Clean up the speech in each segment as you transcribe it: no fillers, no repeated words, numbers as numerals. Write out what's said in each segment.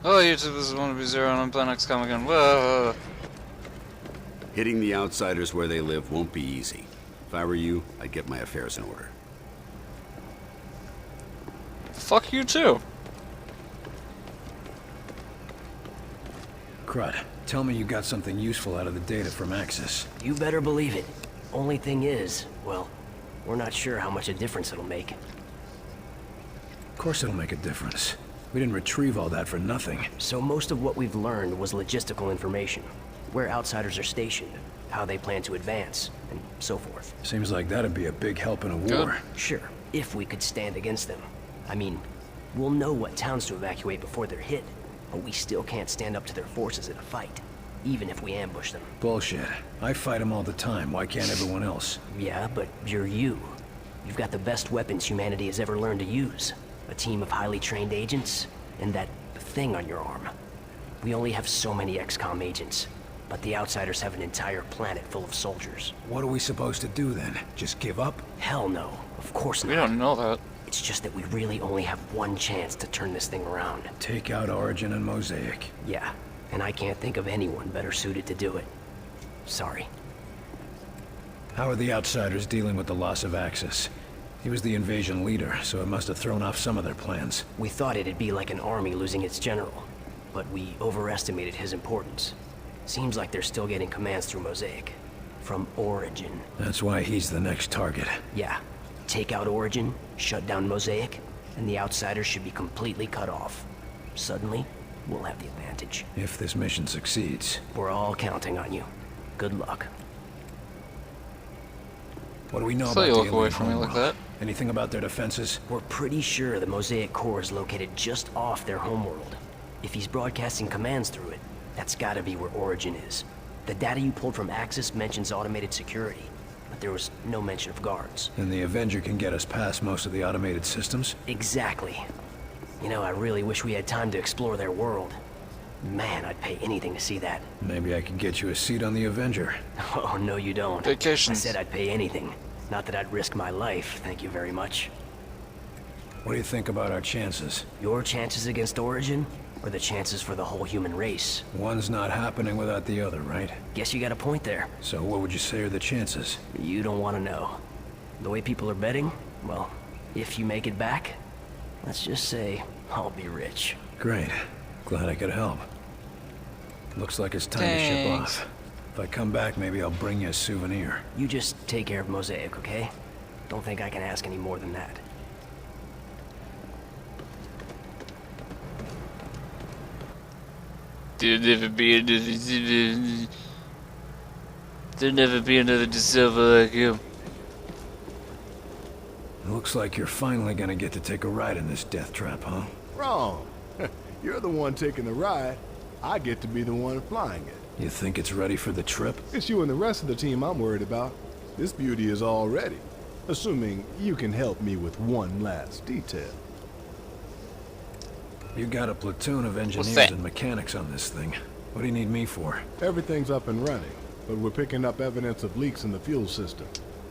Oh, YouTube, this is 1v0 and I'm playing XCOM again. Whoa. Hitting the outsiders where they live won't be easy. If I were you, I'd get my affairs in order. Fuck you too. Crud, tell me you got something useful out of the data from Axis. You better believe it. Only thing is, well, we're not sure how much a difference it'll make. Of course it'll make a difference. We didn't retrieve all that for nothing. So most of what we've learned was logistical information. Where outsiders are stationed, how they plan to advance, and so forth. Seems like that'd be a big help in a war. Sure, if we could stand against them. I mean, we'll know what towns to evacuate before they're hit, but we still can't stand up to their forces in a fight, even if we ambush them. Bullshit. I fight them all the time. Why can't everyone else? Yeah, but you're you. You've got the best weapons humanity has ever learned to use. A team of highly trained agents, and that thing on your arm. We only have so many XCOM agents, but the outsiders have an entire planet full of soldiers. What are we supposed to do then? Just give up? Hell no, of course not. We don't know that. It's just that we really only have one chance to turn this thing around. Take out Origin and Mosaic. Yeah, and I can't think of anyone better suited to do it. Sorry. How are the outsiders dealing with the loss of Axis? He was the invasion leader, so it must have thrown off some of their plans. We thought it'd be like an army losing its general, but we overestimated his importance. Seems like they're still getting commands through Mosaic. From Origin. That's why he's the next target. Yeah. Take out Origin, shut down Mosaic, and the outsiders should be completely cut off. Suddenly, we'll have the advantage. If this mission succeeds. We're all counting on you. Good luck. What do we know So about you the look away alien from me like homeworld? that. Anything about their defenses? We're pretty sure the Mosaic core is located just off their homeworld. If he's broadcasting commands through it, that's gotta be where Origin is. The data you pulled from Axis mentions automated security, but there was no mention of guards. And the Avenger can get us past most of the automated systems? Exactly. You know, I really wish we had time to explore their world. Man, I'd pay anything to see that. Maybe I can get you a seat on the Avenger. Oh, no you don't. Vacations. I said I'd pay anything. Not that I'd risk my life, thank you very much. What do you think about our chances? Your chances against Origin, or the chances for the whole human race? One's not happening without the other, right? Guess you got a point there. So what would you say are the chances? You don't want to know. The way people are betting, well, if you make it back, let's just say I'll be rich. Great. Glad I could help. Looks like it's time to ship Thanks. off. If I come back, maybe I'll bring you a souvenir. You just take care of Mosaic, okay? Don't think I can ask any more than that. There'll never be another DeSilva like him. Looks like you're finally gonna get to take a ride in this death trap, huh? Wrong. You're the one taking the ride. I get to be the one flying it. You think it's ready for the trip? It's you and the rest of the team I'm worried about. This beauty is all ready. Assuming you can help me with one last detail. You got a platoon of engineers that? and mechanics on this thing. What do you need me for? Everything's up and running, but we're picking up evidence of leaks in the fuel system.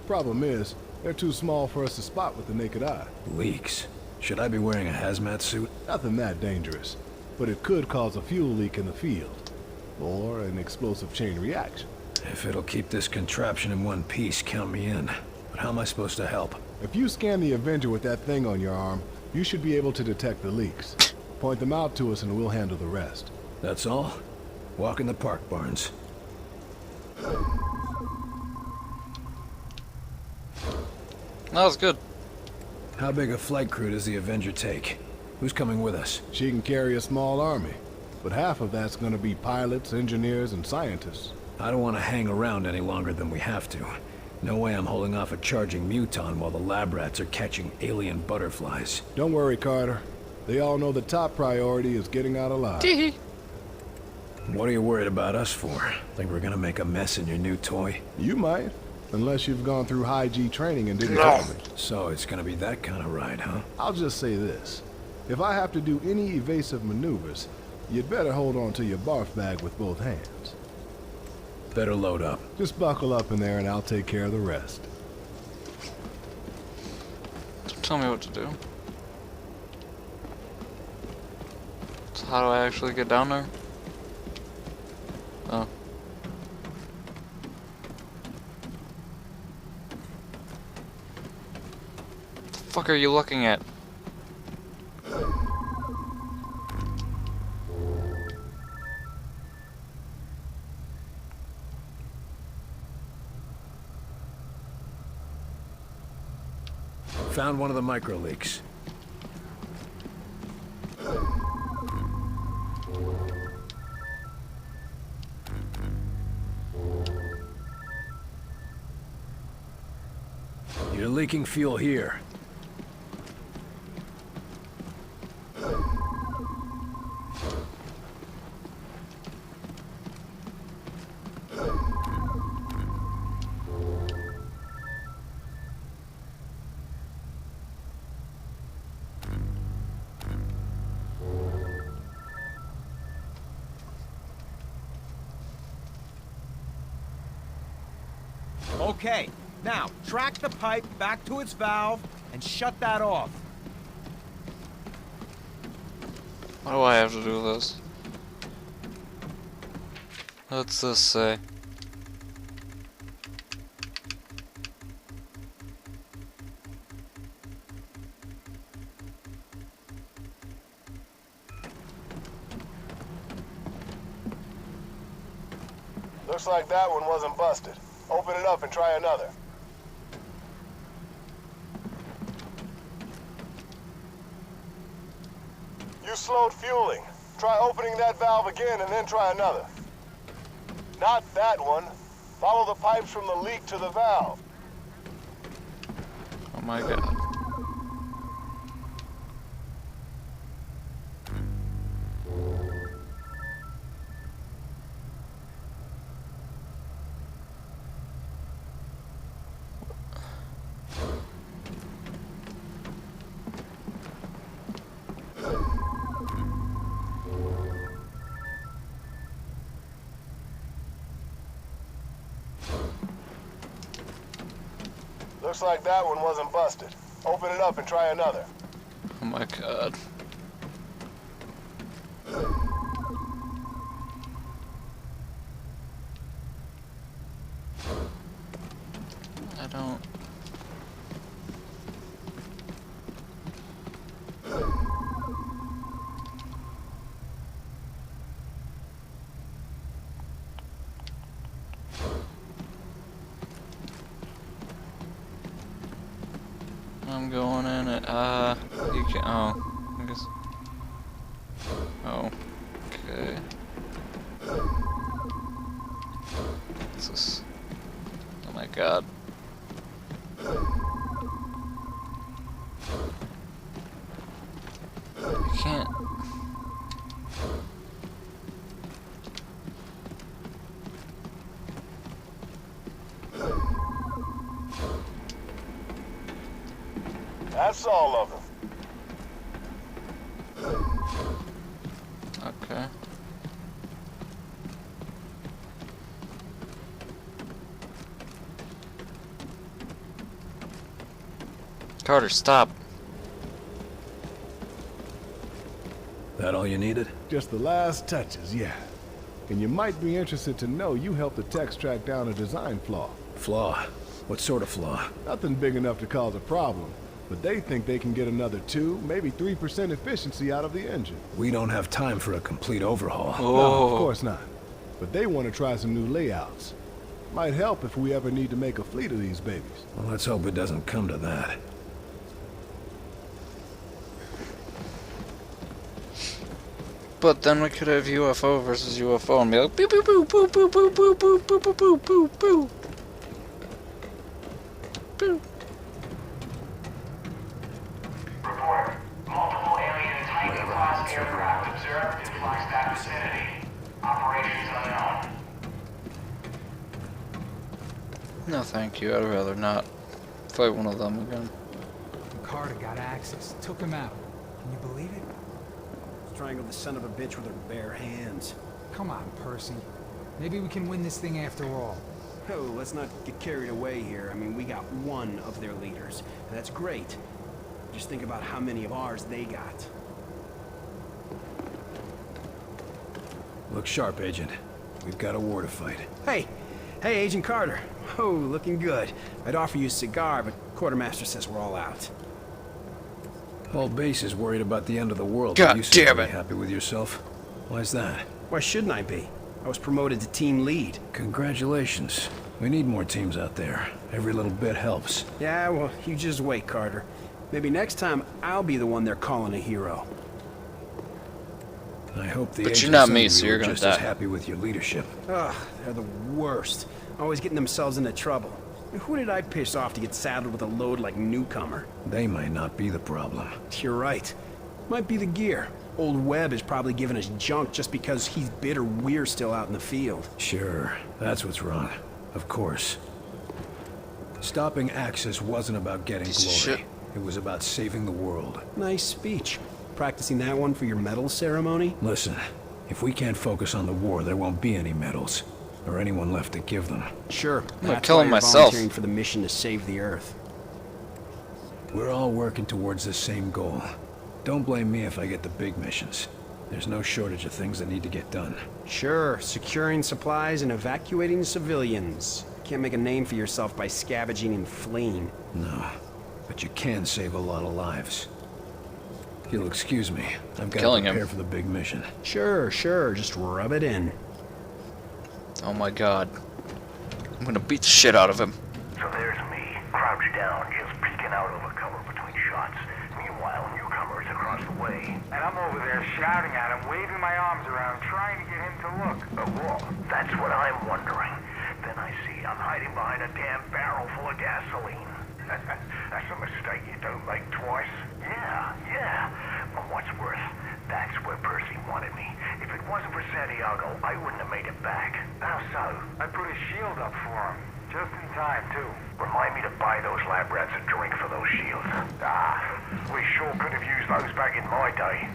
Problem is, they're too small for us to spot with the naked eye. Leaks. Should I be wearing a hazmat suit? Nothing that dangerous, but it could cause a fuel leak in the field. Or an explosive chain reaction. If it'll keep this contraption in one piece, count me in. But how am I supposed to help? If you scan the Avenger with that thing on your arm, you should be able to detect the leaks. Point them out to us and we'll handle the rest. That's all? Walk in the park, Barnes. That was good. How big a flight crew does the Avenger take? Who's coming with us? She can carry a small army, but half of that's gonna be pilots, engineers, and scientists. I don't want to hang around any longer than we have to. No way I'm holding off a charging muton while the lab rats are catching alien butterflies. Don't worry, Carter. They all know the top priority is getting out alive. Teehee. What are you worried about us for? Think we're gonna make a mess in your new toy? You might, unless you've gone through high G training and didn't tell me. So it's gonna be that kind of ride, huh? I'll just say this. If I have to do any evasive maneuvers, you'd better hold on to your barf bag with both hands. Better load up. Just buckle up in there and I'll take care of the rest. Tell me what to do. How do I actually get down there? Oh. The fuck are you looking at? Found one of the micro leaks. You're leaking fuel here. Okay, now track the pipe back to its valve and shut that off. Why do I have to do this? What's this say? Looks like that one wasn't busted. Open it up and try another. You slowed fueling. Try opening that valve again and then try another. Not that one. Follow the pipes from the leak to the valve. Oh my god. Looks like that one wasn't busted. Open it up and try another. Oh my god. I don't... I'm going in it. You can. Oh, I guess. Oh, okay. What's this? Oh my god. I can't. That's all of them. Okay. Carter, stop. That all you needed? Just the last touches, yeah. And you might be interested to know you helped the techs track down a design flaw. Flaw? What sort of flaw? Nothing big enough to cause a problem, but they think they can get another 2, maybe 3% efficiency out of the engine. We don't have time for a complete overhaul. No, of course not. But they want to try some new layouts. Might help if we ever need to make a fleet of these babies. Well, let's hope it doesn't come to that. But then we could have UFO versus UFO and be like, pew pew pew pew pew pew pew pew pew pew pew pew pew. Pew. Report. Multiple alien Titan-class aircraft observed in Flagstaff vicinity. Operations unknown. No, thank you. I'd rather not fight one of them again. Carter got access, took him out. Can you believe it? Strangled the son of a bitch with her bare hands. Come on, Percy. Maybe we can win this thing after all. Oh, let's not get carried away here. I mean, we got one of their leaders. And that's great. Just think about how many of ours they got. Look sharp, Agent. We've got a war to fight. Hey! Hey, Agent Carter. Oh, looking good. I'd offer you a cigar, but Quartermaster says we're all out. Whole base is worried about the end of the world. God You seem damn pretty it. happy with yourself. Why's that? Why shouldn't I be? I was promoted to team lead. Congratulations. We need more teams out there. Every little bit helps. Yeah, well, you just wait, Carter. Maybe next time I'll be the one they're calling a hero. I hope the But agents you're not under me, you so you're are gonna just as die. happy with your leadership. Ugh, they're the worst. Always getting themselves into trouble. Who did I piss off to get saddled with a load like newcomer? They might not be the problem. You're right. Might be the gear. Old Webb is probably giving us junk just because he's bitter we're still out in the field. Sure, that's what's wrong. Of course. Stopping Axis wasn't about getting Piece of glory. shit. It was about saving the world. Nice speech. Practicing that one for your medal ceremony? Listen, if we can't focus on the war, there won't be any medals. Or anyone left to give them. Sure. gonna That's kill why him you're myself. volunteering for the mission to save the Earth. We're all working towards the same goal. Don't blame me if I get the big missions. There's no shortage of things that need to get done. Sure, securing supplies and evacuating civilians. Can't make a name for yourself by scavenging and fleeing. No, but you can save a lot of lives. If you'll excuse me, I've got Killing to him. prepare for the big mission. Sure, just rub it in. Oh my god. I'm gonna beat the shit out of him. So there's me, crouched down, just peeking out over cover between shots. Meanwhile, newcomers across the way. And I'm over there shouting at him, waving my arms around, trying to get him to look. A war? That's what I'm wondering. Then I see I'm hiding behind a damn barrel full of gasoline. That's a mistake you don't make twice. Yeah. But what's worse, that's where Percy wanted me. If it wasn't for Santiago, I wouldn't have made it back. How so? I put a shield up for him. Just in time, too. Remind me to buy those lab rats a drink for those shields. We sure could have used those back in my day.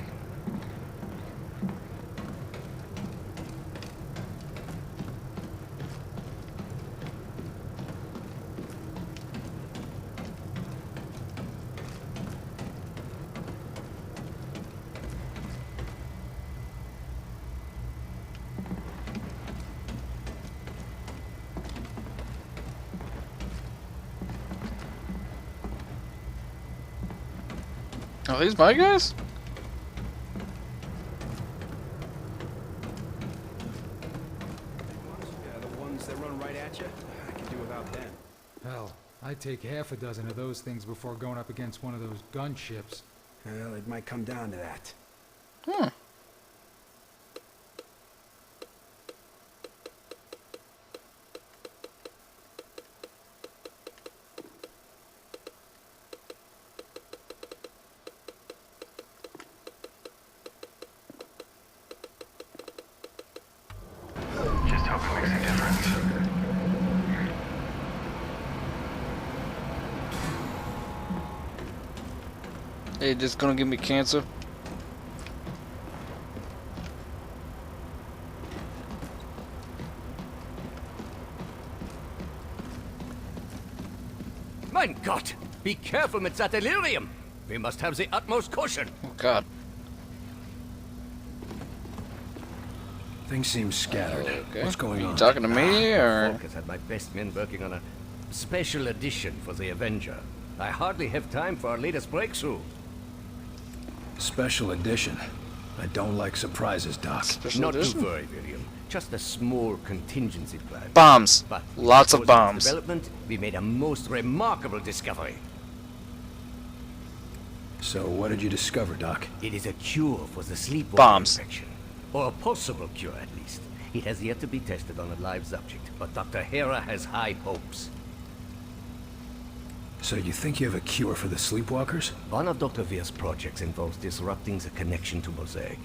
Are these my guys? Yeah, the ones that run right at you? I can do without them. Hell, I'd take half a dozen of those things before going up against one of those gunships. Well, it might come down to that. Hmm. Just hope it makes a difference. Hey, just gonna give me cancer? Mein Gott! Be careful mit that delirium! We must have the utmost caution! Oh god. Things seem scattered. Okay. What's going Are on? you talking to me, or...? Focus had my best men working on a special edition for the Avenger. I hardly have time for our latest breakthrough. Special edition. I don't like surprises, Doc. Special Not edition? to worry, William. Just a small contingency plan. Bombs. But Lots of in the course bombs. Development, we made a most remarkable discovery. So what did you discover, Doc? It is a cure for the sleepwalker Bombs. infection. Or a possible cure, at least. It has yet to be tested on a live subject, but Dr. Hera has high hopes. So you think you have a cure for the sleepwalkers? One of Dr. Veer's projects involves disrupting the connection to Mosaic.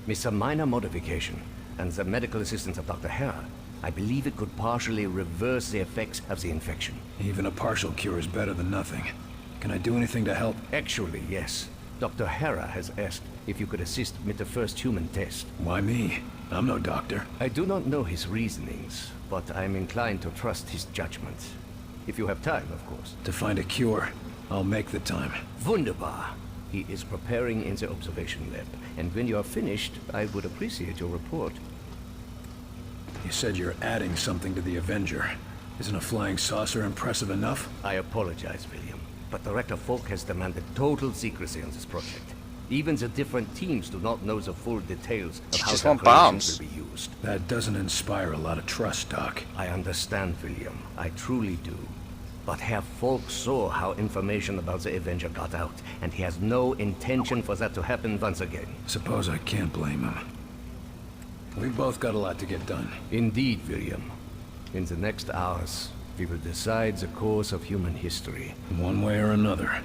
With some minor modification, and the medical assistance of Dr. Hera, I believe it could partially reverse the effects of the infection. Even a partial cure is better than nothing. Can I do anything to help? Actually, yes. Dr. Hera has asked if you could assist with the first human test. Why me? I'm no doctor. I do not know his reasonings, but I'm inclined to trust his judgment. If you have time, of course. To find a cure, I'll make the time. Wunderbar. He is preparing in the observation lab, and when you are finished, I would appreciate your report. You said you're adding something to the Avenger. Isn't a flying saucer impressive enough? I apologize, William, but Director Falk has demanded total secrecy on this project. Even the different teams do not know the full details of how Just their want bombs. creations will be used. That doesn't inspire a lot of trust, Doc. I understand, William. I truly do. But Herr Falk saw how information about the Avenger got out, and he has no intention for that to happen once again. Suppose I can't blame him. We both got a lot to get done. Indeed, William. In the next hours, we will decide the course of human history. One way or another.